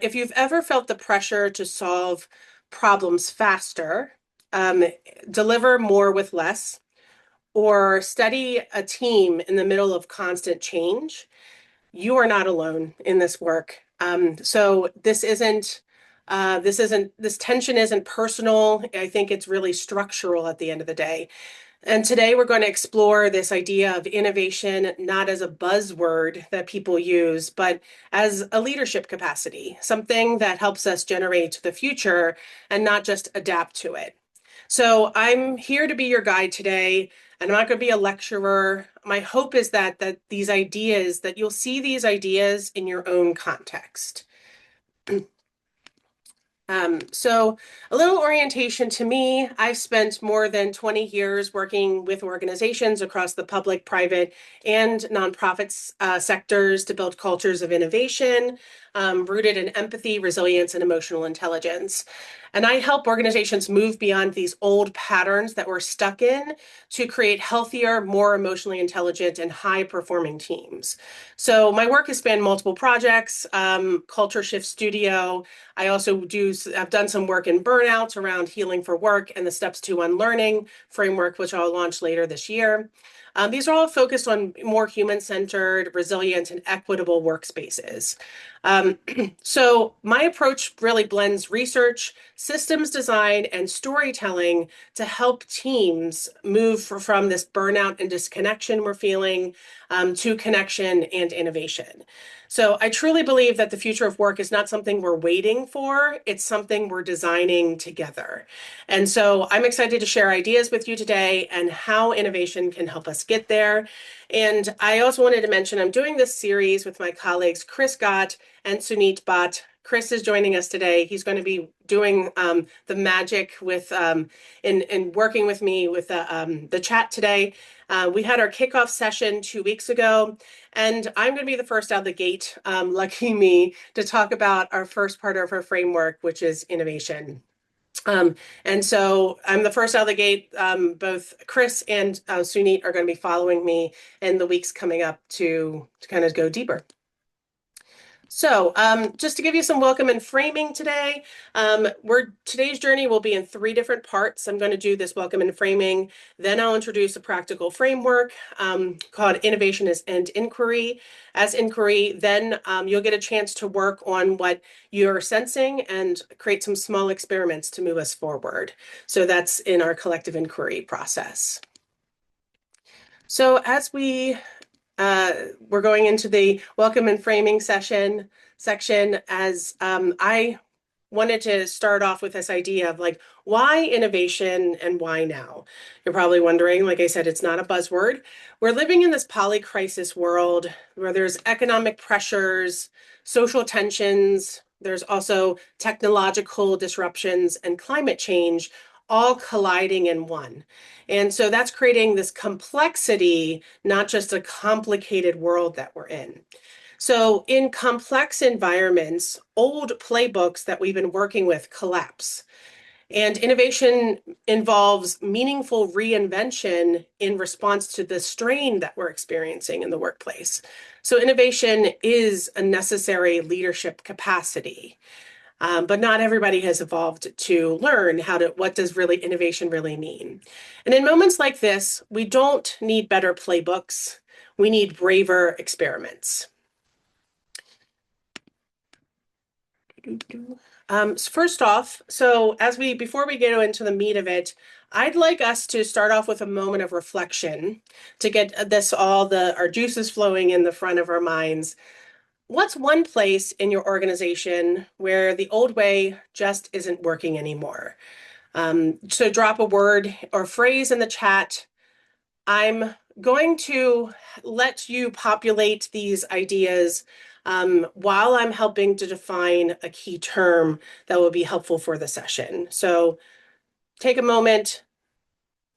If you've ever felt the pressure to solve problems faster, um, deliver more with less, or study a team in the middle of constant change, you are not alone in this work. So this tension isn't personal. I think it's really structural at the end of the day. And today we're going to explore this idea of innovation not as a buzzword that people use, but as a leadership capacity, something that helps us generate the future and not just adapt to it. So I'm here to be your guide today, and I'm not going to be a lecturer. My hope is that these ideas, that you'll see these ideas in your own context. So a little orientation to me, I've spent more than 20 years working with organizations across the public, private, and nonprofit sectors to build cultures of innovation, rooted in empathy, resilience, and emotional intelligence. And I help organizations move beyond these old patterns that we're stuck in to create healthier, more emotionally intelligent, and high-performing teams. So my work has spanned multiple projects, Culture Shift Studio. I've done some work in burnouts around healing for work and the Steps to Unlearning framework, which I'll launch later this year. These are all focused on more human-centered, resilient, and equitable workspaces. Um, so my approach really blends research, systems design, and storytelling to help teams move from this burnout and disconnection we're feeling to connection and innovation. So I truly believe that the future of work is not something we're waiting for, it's something we're designing together. And so I'm excited to share ideas with you today and how innovation can help us get there. And I also wanted to mention I'm doing this series with my colleagues Chris Gott and Sunit Bhatt. Chris is joining us today. He's going to be doing the magic with in working with me with the chat today. We had our kickoff session 2 weeks ago, and I'm going to be the first out of the gate, lucky me, to talk about our first part of our framework, which is innovation. And so I'm the first out of the gate. Both Chris and Sunit are going to be following me in the weeks coming up to kind of go deeper. So just to give you some welcome and framing today, today's journey will be in 3 different parts. I'm going to do this welcome and framing, then I'll introduce a practical framework called Innovation and Inquiry. As inquiry, then you'll get a chance to work on what you're sensing and create some small experiments to move us forward. So that's in our collective inquiry process. So as we're going into the welcome and framing section as I wanted to start off with this idea of like, why innovation and why now? You're probably wondering, like I said, it's not a buzzword. We're living in this polycrisis world where there's economic pressures, social tensions, there's also technological disruptions and climate change all colliding in one. And so that's creating this complexity, not just a complicated world that we're in. So in complex environments, old playbooks that we've been working with collapse. And innovation involves meaningful reinvention in response to the strain that we're experiencing in the workplace. So innovation is a necessary leadership capacity. But not everybody has evolved to learn what does really innovation really mean. And in moments like this, we don't need better playbooks. We need braver experiments. First off, before we go into the meat of it, I'd like us to start off with a moment of reflection to get our juices flowing in the front of our minds. What's one place in your organization where the old way just isn't working anymore? So drop a word or phrase in the chat. I'm going to let you populate these ideas while I'm helping to define a key term that will be helpful for the session. So take a moment.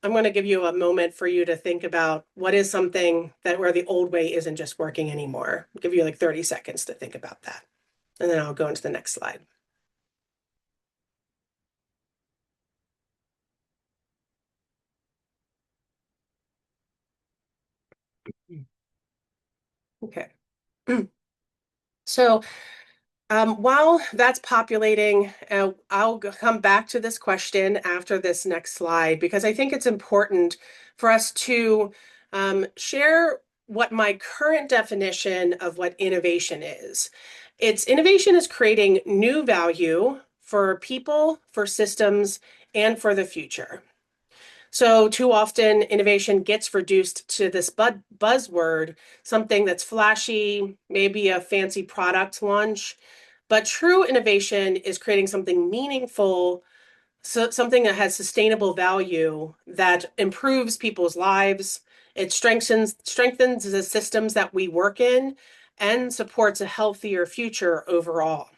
I'm going to give you a moment for you to think about what is something where the old way isn't just working anymore. I'll give you like 30 seconds to think about that. And then I'll go into the next slide. Okay. So While that's populating, come back to this question after this next slide because I think it's important for us to share what my current definition of what innovation is. It's innovation is creating new value for people, for systems, and for the future. So too often innovation gets reduced to this buzzword, something that's flashy, maybe a fancy product launch. But true innovation is creating something meaningful, so something that has sustainable value that improves people's lives. It strengthens the systems that we work in and supports a healthier future overall.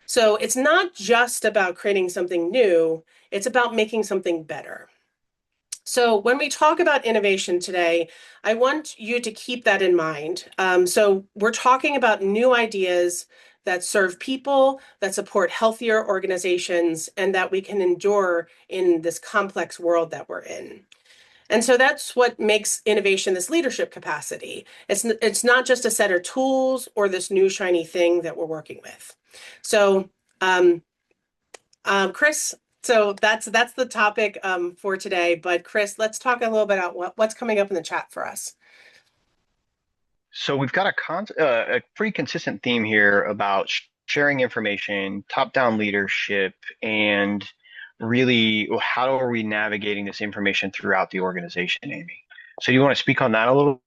So it's not just about creating something new, it's about making something better. So when we talk about innovation today, I want you to keep that in mind. So we're talking about new ideas that serve people, that support healthier organizations, and that we can endure in this complex world that we're in. And so that's what makes innovation this leadership capacity. It's not just a set of tools or this new shiny thing that we're working with. So um, Chris, so that's the topic for today. But Chris, let's talk a little bit about what's coming up in the chat for us. So we've got a pretty consistent theme here about sharing information, top-down leadership, and really how are we navigating this information throughout the organization, Amy? So you want to speak on that a little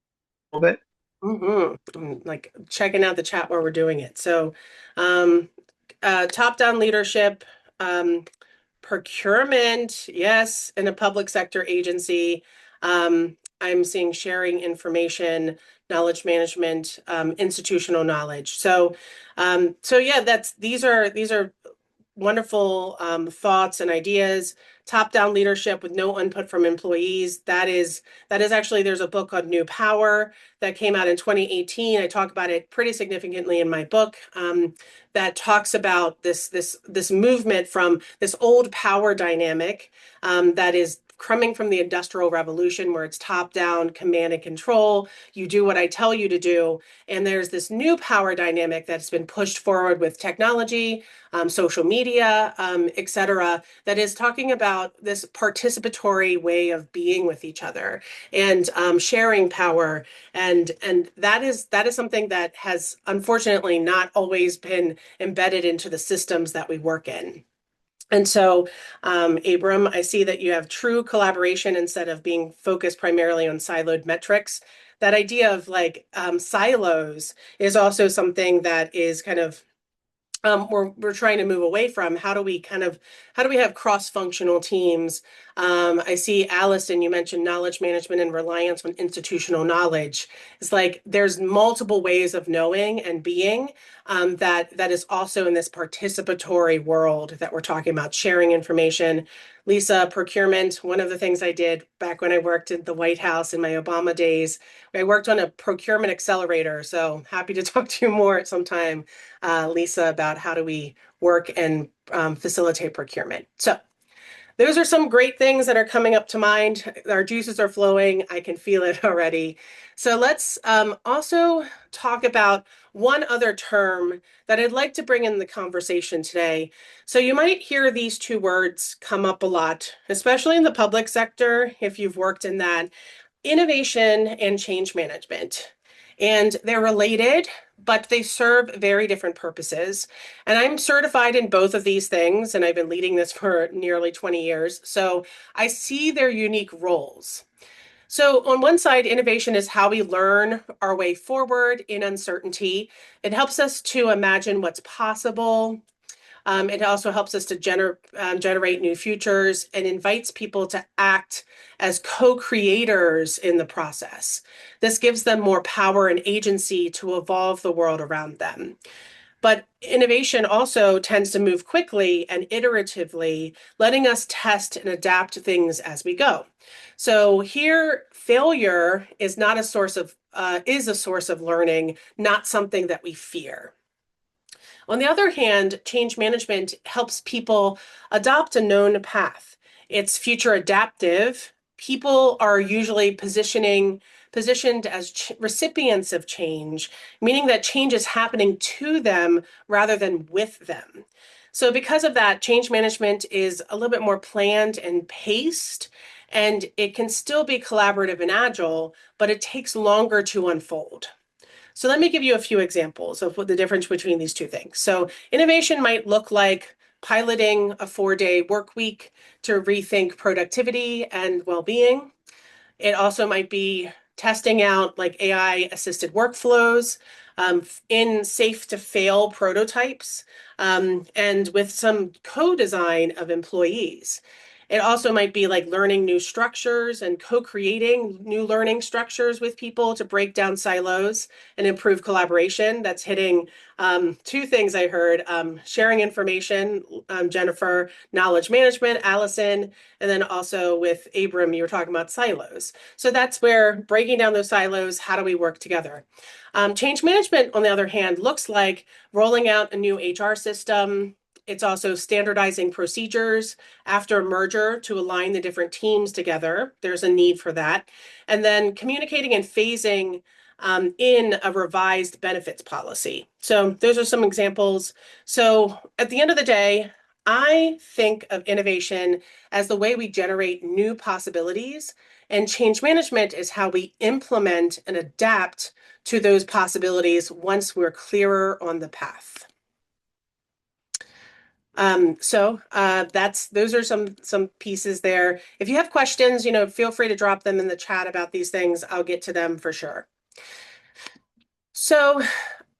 bit? I'm like checking out the chat while we're doing it. So, um, top-down leadership, um, procurement, yes, in a public sector agency. I'm seeing sharing information, knowledge management, institutional knowledge. So yeah, that's these are wonderful thoughts and ideas. Top-down leadership with no input from employees. That is actually there's a book called New Power that came out in 2018. I talk about it pretty significantly in my book. That talks about this movement from this old power dynamic that is coming from the Industrial Revolution, where it's top-down command and control. You do what I tell you to do, and there's this new power dynamic that's been pushed forward with technology, social media, et cetera, that is talking about this participatory way of being with each other and sharing power. And that is something that has unfortunately not always been embedded into the systems that we work in. And so, Abram, I see that you have true collaboration instead of being focused primarily on siloed metrics. That idea of like silos is also something that is kind of we're trying to move away from. How do we have cross-functional teams? I see Allison, you mentioned knowledge management and reliance on institutional knowledge. It's like there's multiple ways of knowing and being that is also in this participatory world that we're talking about, sharing information. Lisa, procurement, one of the things I did back when I worked at the White House in my Obama days, I worked on a procurement accelerator. So happy to talk to you more at some time, Lisa, about how do we work and facilitate procurement. So those are some great things that are coming up to mind. Our juices are flowing. I can feel it already. So let's also talk about one other term that I'd like to bring in the conversation today. So you might hear these two words come up a lot, especially in the public sector, if you've worked in that: innovation and change management. And they're related, but they serve very different purposes. And I'm certified in both of these things, and I've been leading this for nearly 20 years. So I see their unique roles. So, on one side, innovation is how we learn our way forward in uncertainty. It helps us to imagine what's possible. It also helps us to generate new futures and invites people to act as co-creators in the process. This gives them more power and agency to evolve the world around them. But innovation also tends to move quickly and iteratively, letting us test and adapt things as we go. So here, failure is not a source of is a source of learning, not something that we fear. On the other hand, change management helps people adopt a known path. It's future adaptive. People are usually positioning positioned as recipients of change, meaning that change is happening to them rather than with them. So because of that, change management is a little bit more planned and paced, and it can still be collaborative and agile, but it takes longer to unfold. So let me give you a few examples of what the difference between these two things. So innovation might look like piloting a 4-day work week to rethink productivity and well-being. It also might be testing out like AI assisted workflows in safe to fail prototypes and with some co-design of employees. It also might be like learning new structures and co-creating new learning structures with people to break down silos and improve collaboration. That's hitting two things I heard, sharing information, Jennifer, knowledge management, Allison, and then also with Abram, you were talking about silos. So that's where breaking down those silos, how do we work together? Change management, on the other hand, looks like rolling out a new HR system. It's also standardizing procedures after a merger to align the different teams together. There's a need for that. And then communicating and phasing in a revised benefits policy. So those are some examples. So at the end of the day, I think of innovation as the way we generate new possibilities, and change management is how we implement and adapt to those possibilities once we're clearer on the path. Those are some pieces there. If you have questions, feel free to drop them in the chat about these things. I'll get to them for sure. So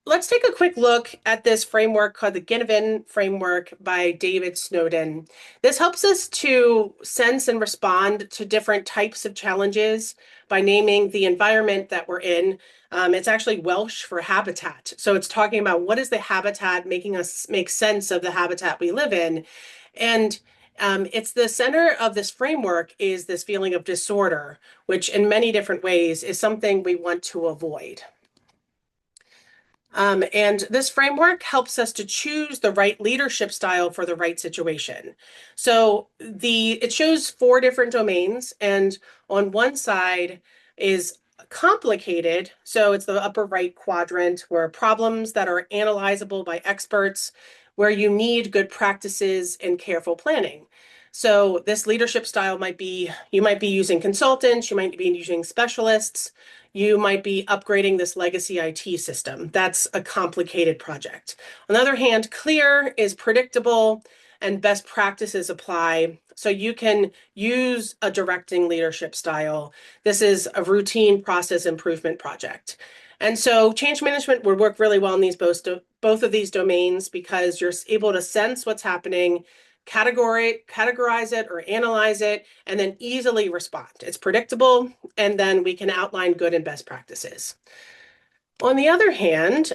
let's take a quick look at this framework called the Ginnivan Framework by David Snowden. This helps us to sense and respond to different types of challenges by naming the environment that we're in. It's actually Welsh for habitat. So it's talking about what is the habitat, making us make sense of the habitat we live in. And it's the center of this framework is this feeling of disorder, which in many different ways is something we want to avoid. And this framework helps us to choose the right leadership style for the right situation. So it shows 4 different domains, and on one side is complicated. So it's the upper right quadrant where problems that are analyzable by experts, where you need good practices and careful planning. So this leadership style you might be using consultants, you might be using specialists, you might be upgrading this legacy IT system. That's a complicated project. On the other hand, clear is predictable and best practices apply. So you can use a directing leadership style. This is a routine process improvement project. And so change management would work really well in both of these domains because you're able to sense what's happening, categorize it or analyze it, and then easily respond. It's predictable, and then we can outline good and best practices. On the other hand,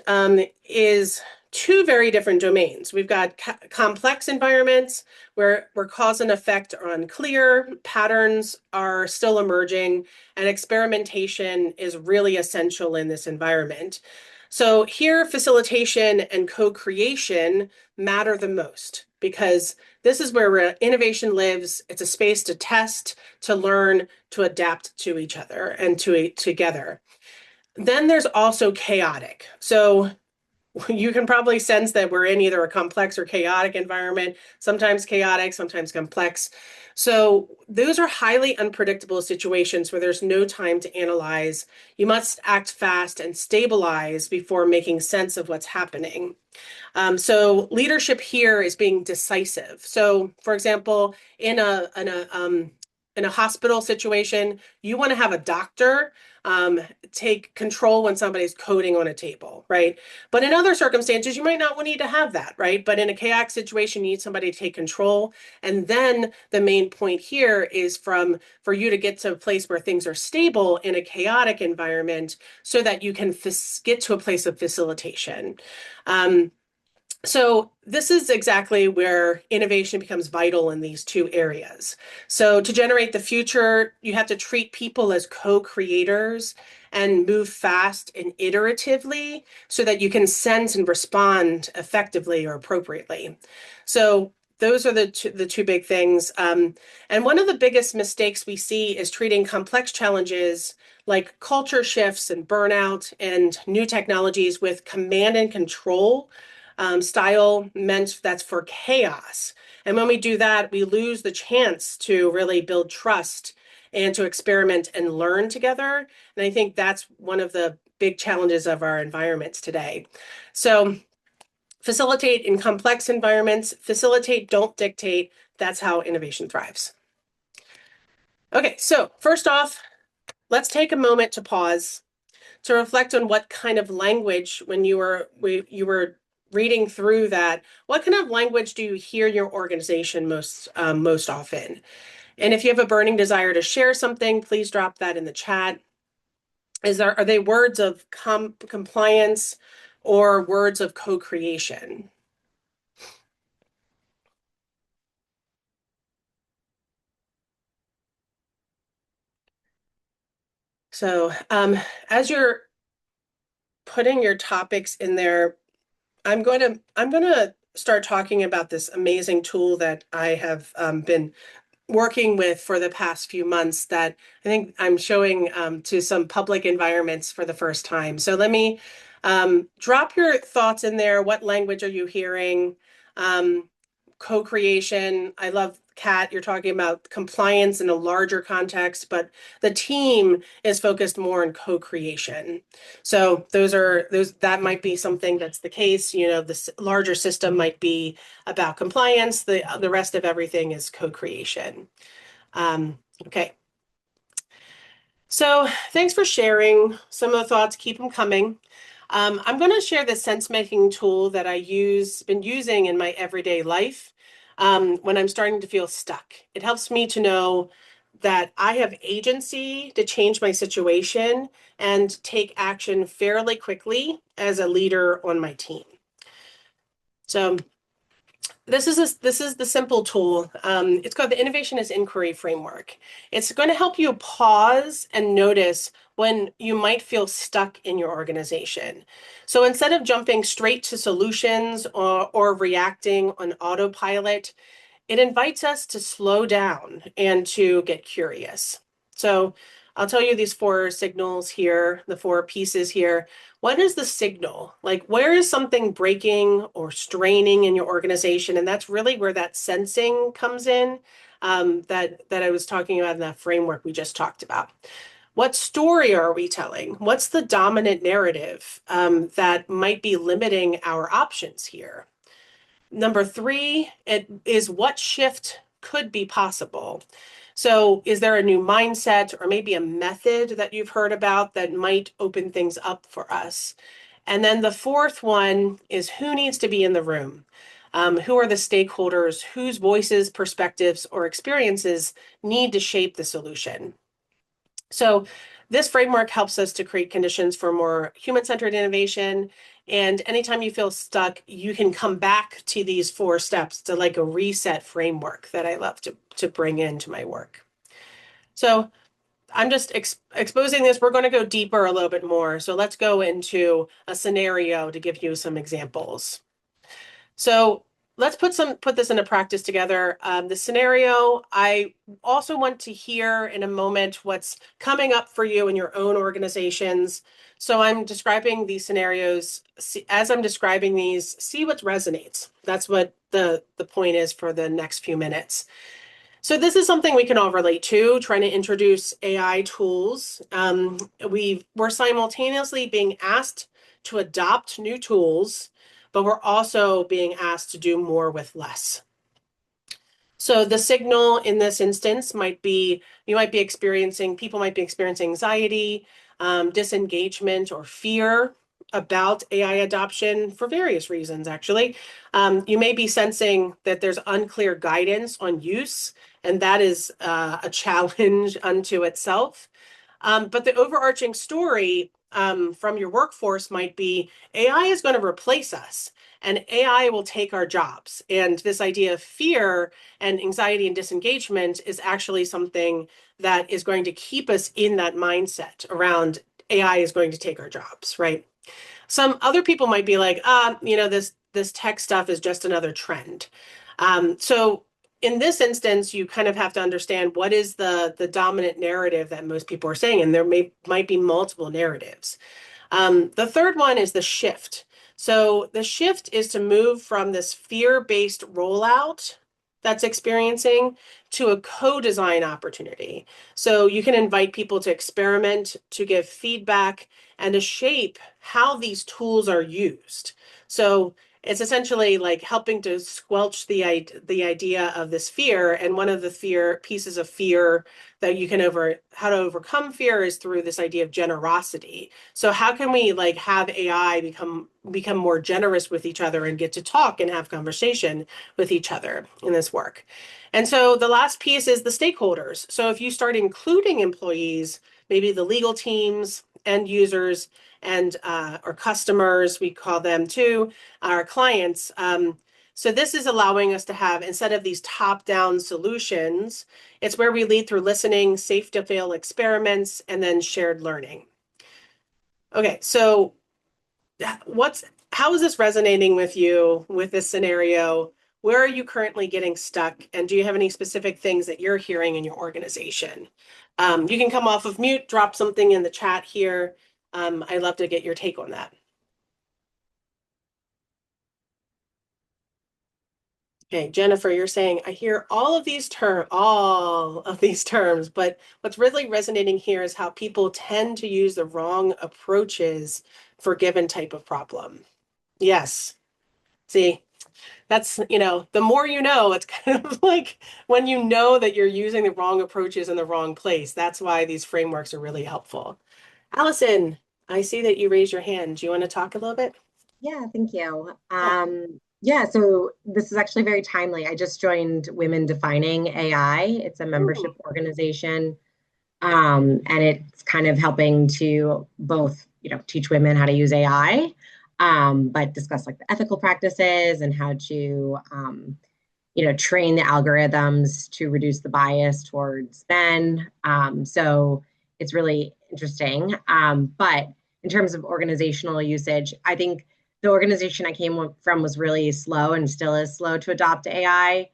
is 2 very different domains. We've got complex environments where cause and effect are unclear, patterns are still emerging, and experimentation is really essential in this environment. So here, facilitation and co-creation matter the most because this is where innovation lives. It's a space to test, to learn, to adapt to each other and together. Then there's also chaotic. So you can probably sense that we're in either a complex or chaotic environment, sometimes chaotic, sometimes complex. So those are highly unpredictable situations where there's no time to analyze. You must act fast and stabilize before making sense of what's happening. So leadership here is being decisive. So for example, in a hospital situation, you want to have a doctor take control when somebody's coding on a table, right? But in other circumstances, you might not need to have that, right? But in a chaotic situation, you need somebody to take control. And then the main point here is for you to get to a place where things are stable in a chaotic environment so that you can get to a place of facilitation. So this is exactly where innovation becomes vital in these 2 areas. So to generate the future, you have to treat people as co-creators and move fast and iteratively so that you can sense and respond effectively or appropriately. So those are the two big things. And one of the biggest mistakes we see is treating complex challenges like culture shifts and burnout and new technologies with command and control style meant that's for chaos. And when we do that, we lose the chance to really build trust and to experiment and learn together. And I think that's one of the big challenges of our environments today. So facilitate in complex environments, facilitate, don't dictate. That's how innovation thrives. Okay, so first off, let's take a moment to pause to reflect on what kind of language when you were reading through that, what kind of language do you hear in your organization most often? And if you have a burning desire to share something, please drop that in the chat. Are they words of compliance or words of co-creation? So as you're putting your topics in there, I'm going to start talking about this amazing tool that I have been working with for the past few months that I think I'm showing to some public environments for the first time. So let me drop your thoughts in there. What language are you hearing? Um, Co-creation. I love Kat, you're talking about compliance in a larger context, but the team is focused more on co-creation. So those that might be something that's the case. You know, this larger system might be about compliance. The rest of everything is co-creation. Okay. So thanks for sharing some of the thoughts. Keep them coming. I'm going to share the sense making tool that been using in my everyday life when I'm starting to feel stuck. It helps me to know that I have agency to change my situation and take action fairly quickly as a leader on my team. So this is the simple tool. It's called the Innovation as Inquiry Framework. It's going to help you pause and notice when you might feel stuck in your organization. So instead of jumping straight to solutions or reacting on autopilot, it invites us to slow down and to get curious. So I'll tell you these four signals here, the four pieces here. What is the signal? Like, where is something breaking or straining in your organization? And that's really where that sensing comes in, that I was talking about in that framework we just talked about. What story are we telling? What's the dominant narrative that might be limiting our options here? Number three, it is what shift could be possible. So is there a new mindset or maybe a method that you've heard about that might open things up for us? And then the fourth one is who needs to be in the room? Who are the stakeholders? Whose voices, perspectives, or experiences need to shape the solution? So this framework helps us to create conditions for more human-centered innovation. And anytime you feel stuck, you can come back to these four steps to like a reset framework that I love to bring into my work. So I'm just exposing this. We're going to go deeper a little bit more. So let's go into a scenario to give you some examples. So let's put this into practice together. The scenario, I also want to hear in a moment what's coming up for you in your own organizations. So I'm describing these scenarios. As I'm describing these, see what resonates. That's what the point is for the next few minutes. So this is something we can all relate to, trying to introduce AI tools. We're simultaneously being asked to adopt new tools, but we're also being asked to do more with less. So the signal in this instance might be, people might be experiencing anxiety, disengagement, or fear about AI adoption for various reasons, actually. You may be sensing that there's unclear guidance on use, and that is a challenge unto itself. But the overarching story from your workforce might be AI is going to replace us and AI will take our jobs. And this idea of fear and anxiety and disengagement is actually something that is going to keep us in that mindset around AI is going to take our jobs, right? Some other people might be like, this tech stuff is just another trend. So in this instance, you kind of have to understand what is the dominant narrative that most people are saying, and there might be multiple narratives. The third one is the shift. So the shift is to move from this fear-based rollout that's experiencing to a co-design opportunity. So you can invite people to experiment, to give feedback, and to shape how these tools are used. So it's essentially like helping to squelch the idea of this fear. And one of the fear pieces of fear that you can how to overcome fear is through this idea of generosity. So how can we like have AI become more generous with each other and get to talk and have conversation with each other in this work? And so the last piece is the stakeholders. So if you start including employees, maybe the legal teams, end users, and or customers, we call them too, our clients. So this is allowing us to have, instead of these top-down solutions, it's where we lead through listening, safe to fail experiments, and then shared learning. Okay, so what's how is this resonating with you with this scenario? Where are you currently getting stuck? And do you have any specific things that you're hearing in your organization? You can come off of mute, drop something in the chat here. I'd love to get your take on that. Okay, Jennifer, you're saying, I hear all of these terms, but what's really resonating here is how people tend to use the wrong approaches for a given type of problem. Yes. See, that's, the more you know, it's kind of like when you know that you're using the wrong approaches in the wrong place. That's why these frameworks are really helpful. Allison, I see that you raised your hand. Do you want to talk a little bit? Yeah, thank you. Yeah. Yeah, so this is actually very timely. I just joined Women Defining AI. It's a membership Ooh. organization, and it's kind of helping to both, teach women how to use AI, but discuss like the ethical practices and how to, train the algorithms to reduce the bias towards men. So it's really interesting. But in terms of organizational usage, I think the organization I came from was really slow and still is slow to adopt AI.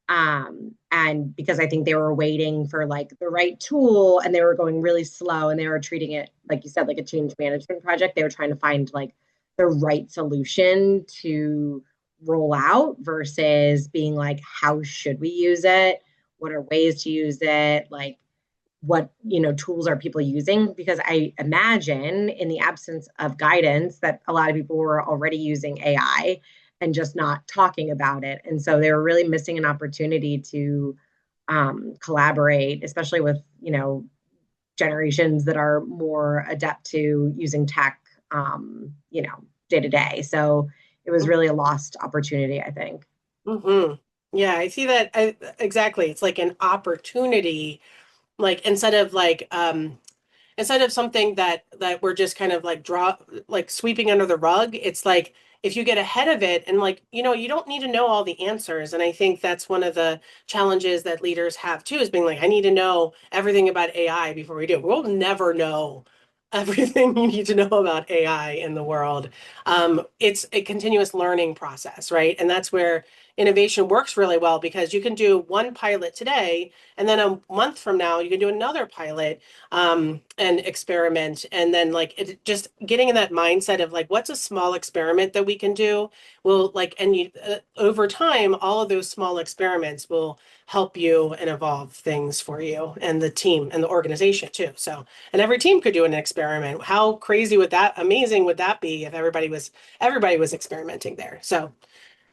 And because I think they were waiting for like the right tool and they were going really slow and they were treating it, like you said, like a change management project. They were trying to find like the right solution to roll out versus being like, how should we use it? What are ways to use it? Like, what tools are people using, because I imagine in the absence of guidance that a lot of people were already using AI and just not talking about it, and so they were really missing an opportunity to collaborate, especially with generations that are more adept to using tech day to day. So it was really a lost opportunity, I think. Mm-hmm. Yeah, I see that. Exactly. It's like an opportunity, like instead of something that we're just kind of like sweeping under the rug. It's like if you get ahead of it and like, you don't need to know all the answers. And I think that's one of the challenges that leaders have too, is being like, I need to know everything about AI before we do. We'll never know everything you need to know about AI in the world. It's a continuous learning process, right? And that's where innovation works really well, because you can do one pilot today, and then a month from now, you can do another pilot, and experiment. And then like it just getting in that mindset of like, what's a small experiment that we can do? Will like, and you, over time, all of those small experiments will help you and evolve things for you and the team and the organization too. So, and every team could do an experiment. How crazy would that, amazing would that be if everybody was experimenting there? So,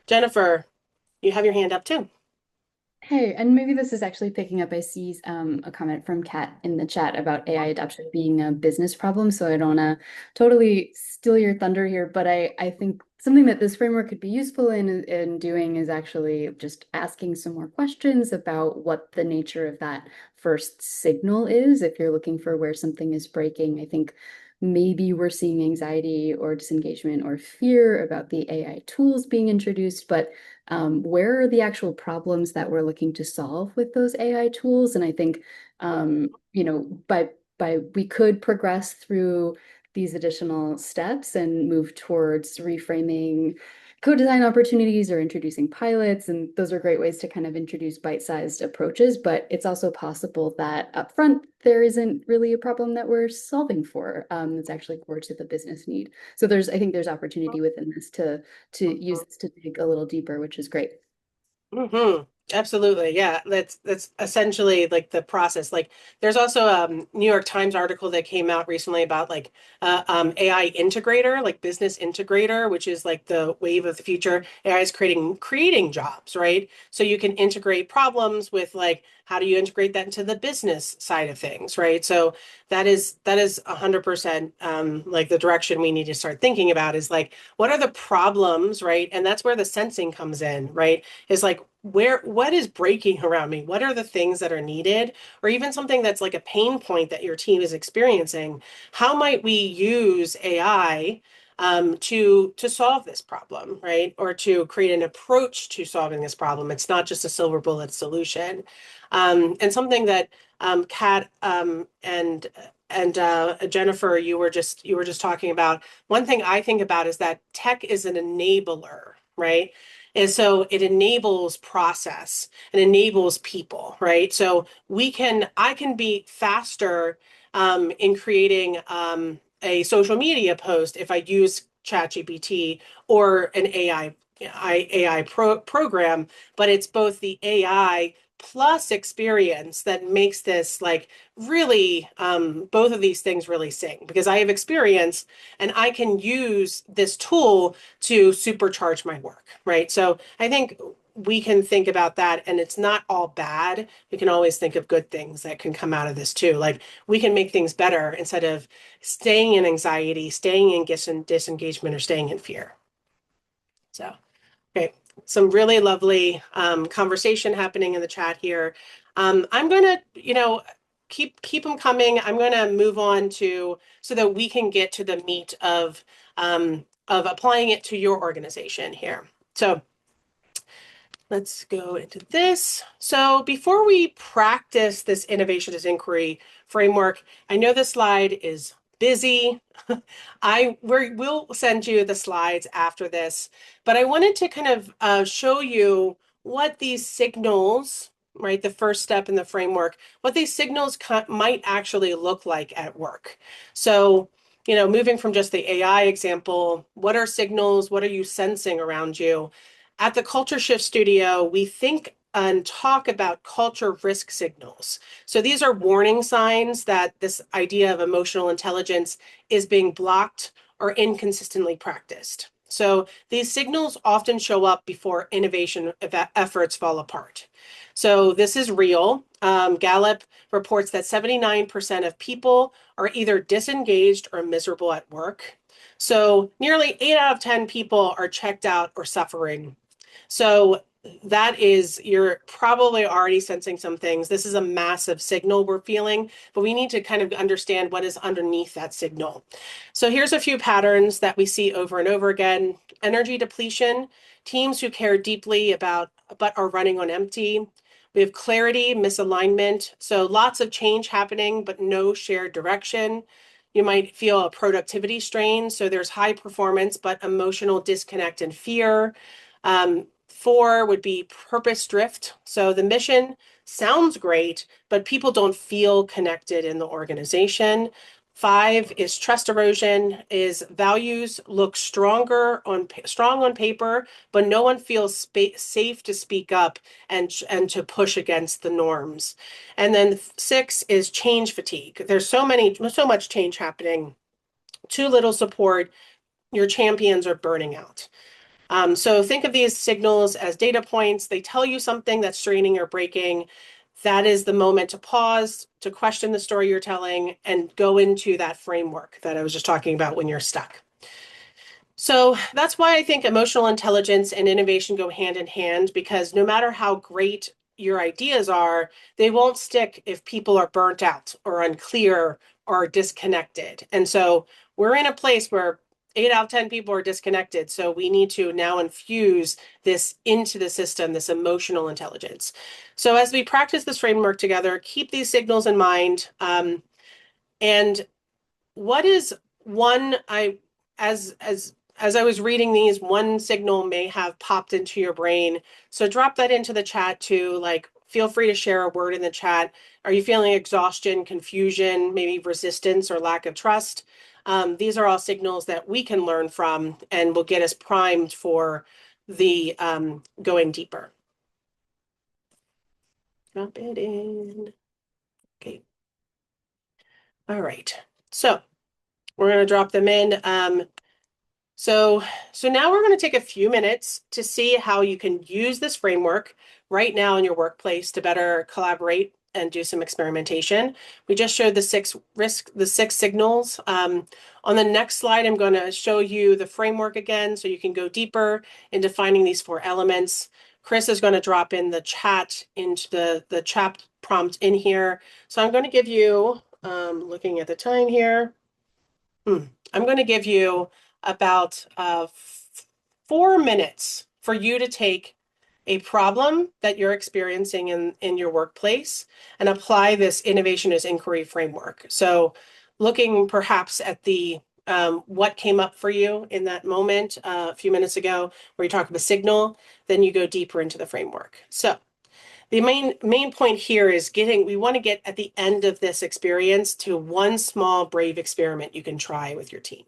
Jennifer, you have your hand up too. Hey, and maybe this is actually picking up. I see a comment from Kat in the chat about AI adoption being a business problem. So I don't want to totally steal your thunder here, but I think something that this framework could be useful in doing is actually just asking some more questions about what the nature of that first signal is. If you're looking for where something is breaking, I think maybe we're seeing anxiety or disengagement or fear about the AI tools being introduced, but where are the actual problems that we're looking to solve with those AI tools? And I think, by we could progress through these additional steps and move towards reframing co-design opportunities or introducing pilots, and those are great ways to kind of introduce bite-sized approaches, but it's also possible that upfront there isn't really a problem that we're solving for that's actually core to the business need. So I think there's opportunity within this to use this to dig a little deeper, which is great. Mm-hmm. Absolutely. Yeah. That's essentially like the process. Like there's also a New York Times article that came out recently about like AI integrator, like business integrator, which is like the wave of the future. AI is creating jobs, right? So you can integrate problems with like how do you integrate that into the business side of things, right? So that is 100% like the direction we need to start thinking about is like what are the problems, right? And that's where the sensing comes in, right? Is like what is breaking around me? What are the things that are needed? Or even something that's like a pain point that your team is experiencing. How might we use AI to solve this problem, right? Or to create an approach to solving this problem. It's not just a silver bullet solution. And something that Kat and Jennifer, you were just talking about. One thing I think about is that tech is an enabler, right? And so it enables process and enables people, right? So I can be faster in creating a social media post if I use ChatGPT or an AI program, but it's both the AI plus experience that makes this like really both of these things really sing because I have experience and I can use this tool to supercharge my work, right? So I think we can think about that and it's not all bad. We can always think of good things that can come out of this too. Like we can make things better instead of staying in anxiety, staying in disengagement, or staying in fear. So, okay, some really lovely conversation happening in the chat here. I'm going to, keep them coming. I'm going to move on to so that we can get to the meat of applying it to your organization here. So let's go into this. So before we practice this innovation as inquiry framework, I know this slide is busy. We'll send you the slides after this, but I wanted to kind of show you what these signals, right, the first step in the framework, what these signals might actually look like at work. So, moving from just the AI example, what are signals? What are you sensing around you? At the Culture Shift Studio, we think and talk about culture risk signals. So these are warning signs that this idea of emotional intelligence is being blocked or inconsistently practiced. So these signals often show up before innovation efforts fall apart. So this is real. Gallup reports that 79% of people are either disengaged or miserable at work. So nearly 8 out of 10 people are checked out or suffering. So you're probably already sensing some things. This is a massive signal we're feeling, but we need to kind of understand what is underneath that signal. So here's a few patterns that we see over and over again. Energy depletion, teams who care deeply about but are running on empty. We have clarity, misalignment. So lots of change happening, but no shared direction. You might feel a productivity strain. So there's high performance, but emotional disconnect and fear. 4 would be purpose drift. So the mission sounds great, but people don't feel connected in the organization. 5 is trust erosion, is values look strong on paper, but no one feels safe to speak up and to push against the norms. And then 6 is change fatigue. There's so much change happening, too little support, your champions are burning out. So think of these signals as data points. They tell you something that's straining or breaking. That is the moment to pause, to question the story you're telling, and go into that framework that I was just talking about when you're stuck. So that's why I think emotional intelligence and innovation go hand in hand, because no matter how great your ideas are, they won't stick if people are burnt out or unclear or disconnected. And so we're in a place where 8 out of 10 people are disconnected. So we need to now infuse this into the system, this emotional intelligence. So as we practice this framework together, keep these signals in mind. And what is one, as as I was reading these, one signal may have popped into your brain. So drop that into the chat too. Like, feel free to share a word in the chat. Are you feeling exhaustion, confusion, maybe resistance or lack of trust? These are all signals that we can learn from and will get us primed for the going deeper. Drop it in. Okay. All right. So we're going to drop them in. So now we're going to take a few minutes to see how you can use this framework right now in your workplace to better collaborate and do some experimentation. We just showed the six signals. On the next slide, I'm going to show you the framework again so you can go deeper in defining these 4 elements. Chris is going to drop in the chat into the chat prompt in here. So I'm going to give you, looking at the time here, I'm going to give you about 4 minutes for you to take a problem that you're experiencing in your workplace and apply this innovation as inquiry framework. So looking perhaps at the what came up for you in that moment a few minutes ago where you talk about signal, then you go deeper into the framework. So the main point here is we want to get at the end of this experience to one small brave experiment you can try with your team.